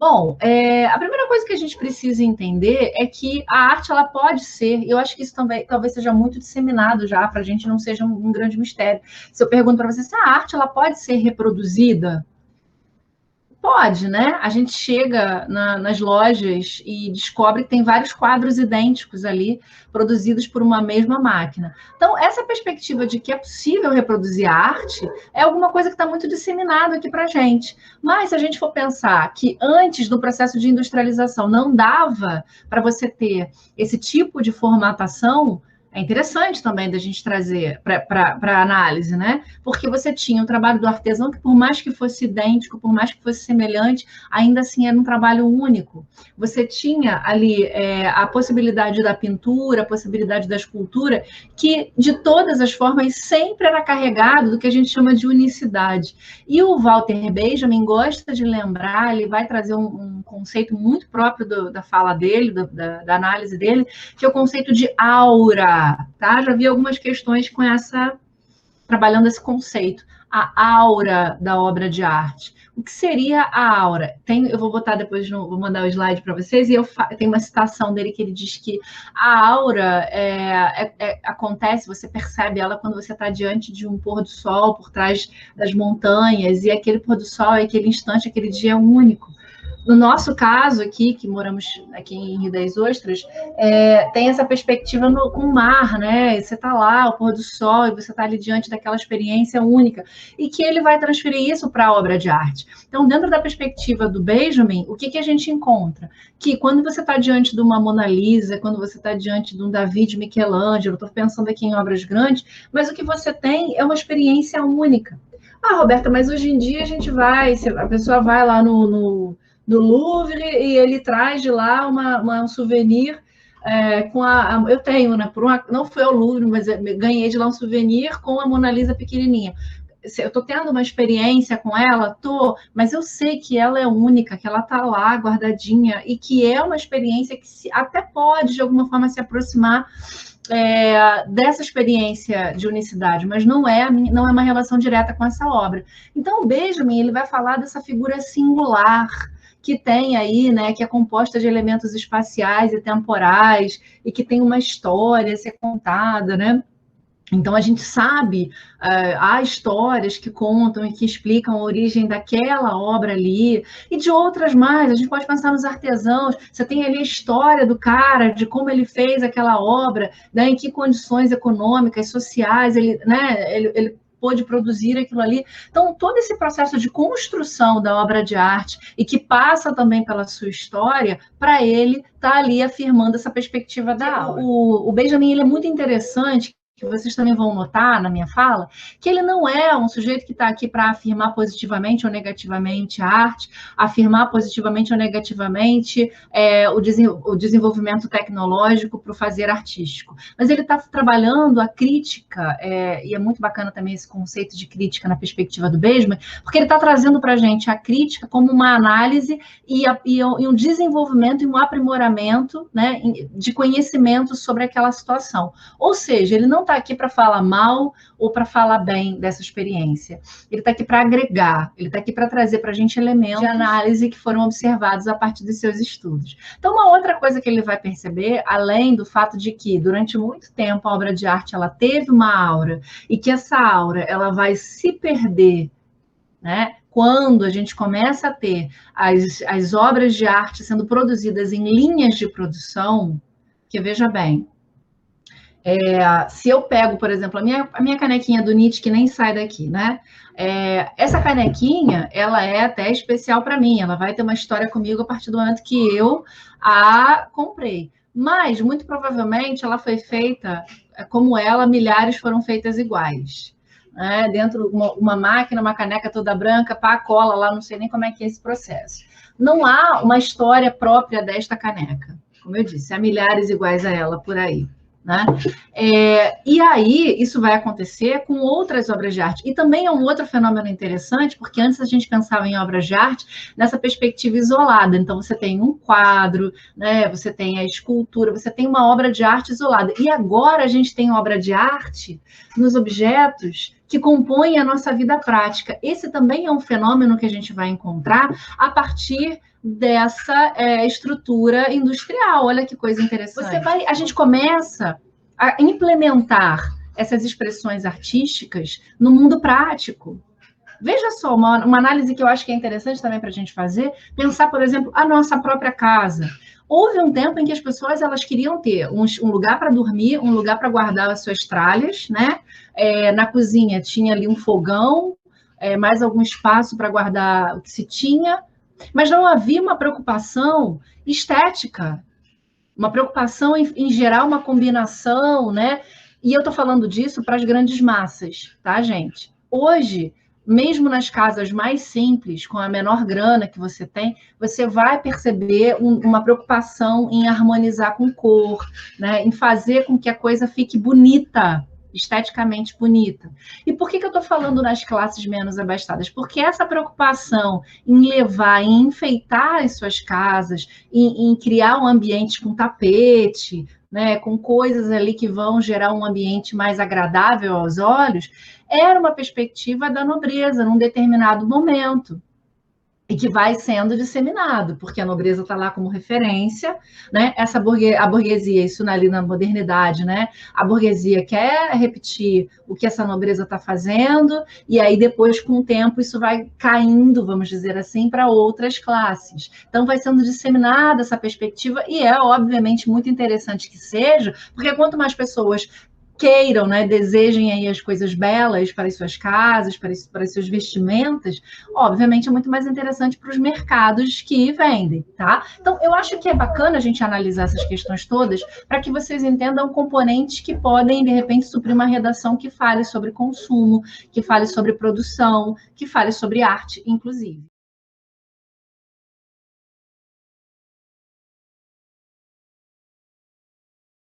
Bom, a primeira coisa que a gente precisa entender é que a arte ela pode ser, eu acho que isso também talvez seja muito disseminado já, para a gente não seja um grande mistério. Se eu pergunto para você se a arte ela pode ser reproduzida, pode, né? A gente chega nas lojas e descobre que tem vários quadros idênticos ali, produzidos por uma mesma máquina. Então, essa perspectiva de que é possível reproduzir a arte é alguma coisa que está muito disseminado aqui para a gente. Mas, se a gente for pensar que antes do processo de industrialização não dava para você ter esse tipo de formatação, é interessante também da gente trazer para análise, né? Porque você tinha o trabalho do artesão, que por mais que fosse idêntico, por mais que fosse semelhante, ainda assim era um trabalho único. Você tinha ali a possibilidade da pintura, a possibilidade da escultura, que de todas as formas sempre era carregado do que a gente chama de unicidade. E o Walter Benjamin gosta de lembrar, ele vai trazer um conceito muito próprio da fala dele, da análise dele, que é o conceito de aura, tá? Já vi algumas questões com trabalhando esse conceito, a aura da obra de arte. O que seria a aura? Eu vou botar depois, vou mandar o slide para vocês, e tem uma citação dele que ele diz que a aura acontece, você percebe ela quando você está diante de um pôr do sol, por trás das montanhas, e aquele pôr do sol, aquele instante, aquele dia é único. No nosso caso aqui, que moramos aqui em Rio das Ostras, tem essa perspectiva com o mar, né? Você está lá, o pôr do sol, e você está ali diante daquela experiência única, e que ele vai transferir isso para a obra de arte. Então, dentro da perspectiva do Benjamin, o que a gente encontra? Que quando você está diante de uma Mona Lisa, quando você está diante de um Davi de Michelangelo, estou pensando aqui em obras grandes, mas o que você tem é uma experiência única. Ah, Roberta, mas hoje em dia a pessoa vai lá no Louvre e ele traz de lá um souvenir eu tenho, né? Não foi ao Louvre, mas ganhei de lá um souvenir com a Mona Lisa pequenininha. Eu estou tendo uma experiência com ela, mas eu sei que ela é única, que ela está lá guardadinha e que é uma experiência que até pode, de alguma forma, se aproximar dessa experiência de unicidade, mas não é uma relação direta com essa obra. Então, o Benjamin ele vai falar dessa figura singular, que tem aí, né, que é composta de elementos espaciais e temporais, e que tem uma história a ser contada, né? Então, a gente sabe, há histórias que contam e que explicam a origem daquela obra ali, e de outras mais. A gente pode pensar nos artesãos, você tem ali a história do cara, de como ele fez aquela obra, né, em que condições econômicas, sociais, ele pôde produzir aquilo ali. Então, todo esse processo de construção da obra de arte e que passa também pela sua história, para ele está ali afirmando essa perspectiva da aura. O Benjamin ele é muito interessante, que vocês também vão notar na minha fala, que ele não é um sujeito que está aqui para afirmar positivamente ou negativamente a arte, afirmar positivamente ou negativamente o desenvolvimento tecnológico para o fazer artístico. Mas ele está trabalhando a crítica, e é muito bacana também esse conceito de crítica na perspectiva do Benjamin, porque ele está trazendo para a gente a crítica como uma análise e um desenvolvimento e um aprimoramento, né, de conhecimento sobre aquela situação. Ou seja, ele não está aqui para falar mal ou para falar bem dessa experiência. Ele está aqui para agregar, ele está aqui para trazer para a gente elementos de análise que foram observados a partir dos seus estudos. Então, uma outra coisa que ele vai perceber, além do fato de que, durante muito tempo, a obra de arte ela teve uma aura, e que essa aura ela vai se perder, né? Quando a gente começa a ter as obras de arte sendo produzidas em linhas de produção, que, veja bem, se eu pego, por exemplo, a minha canequinha do Nietzsche, que nem sai daqui, né? Essa canequinha, ela é até especial para mim, ela vai ter uma história comigo a partir do momento que eu a comprei. Mas, muito provavelmente, ela foi feita, como ela, milhares foram feitas iguais. Né? Dentro de uma máquina, uma caneca toda branca, pá, cola lá, não sei nem como é que é esse processo. Não há uma história própria desta caneca. Como eu disse, há milhares iguais a ela por aí. Né? E aí, isso vai acontecer com outras obras de arte. E também é um outro fenômeno interessante, porque antes a gente pensava em obras de arte nessa perspectiva isolada. Então, você tem um quadro, né? Você tem a escultura, você tem uma obra de arte isolada. E agora a gente tem obra de arte nos objetos que compõem a nossa vida prática. Esse também é um fenômeno que a gente vai encontrar a partir dessa estrutura industrial. Olha que coisa interessante. A gente começa a implementar essas expressões artísticas no mundo prático. Veja só, uma análise que eu acho que é interessante também para a gente fazer, pensar, por exemplo, a nossa própria casa. Houve um tempo em que as pessoas elas queriam ter um lugar para dormir, um lugar para guardar as suas tralhas, né? Na cozinha tinha ali um fogão, mais algum espaço para guardar o que se tinha, mas não havia uma preocupação estética, uma preocupação em gerar uma combinação, né? E eu estou falando disso para as grandes massas, tá, gente? Hoje, mesmo nas casas mais simples, com a menor grana que você tem, você vai perceber uma preocupação em harmonizar com cor, né? Em fazer com que a coisa fique bonita, esteticamente bonita. E por que eu estou falando nas classes menos abastadas? Porque essa preocupação em levar, em enfeitar as suas casas, em criar um ambiente com tapete, né, com coisas ali que vão gerar um ambiente mais agradável aos olhos, era uma perspectiva da nobreza num determinado momento. E que vai sendo disseminado, porque a nobreza está lá como referência, né? A burguesia, isso ali na modernidade, né? A burguesia quer repetir o que essa nobreza está fazendo, e aí depois, com o tempo, isso vai caindo, vamos dizer assim, para outras classes. Então, vai sendo disseminada essa perspectiva, e é, obviamente, muito interessante que seja, porque quanto mais pessoas queiram, né, desejem aí as coisas belas para as suas casas, para as suas vestimentas, obviamente é muito mais interessante para os mercados que vendem, tá? Então, eu acho que é bacana a gente analisar essas questões todas para que vocês entendam componentes que podem, de repente, suprir uma redação que fale sobre consumo, que fale sobre produção, que fale sobre arte, inclusive.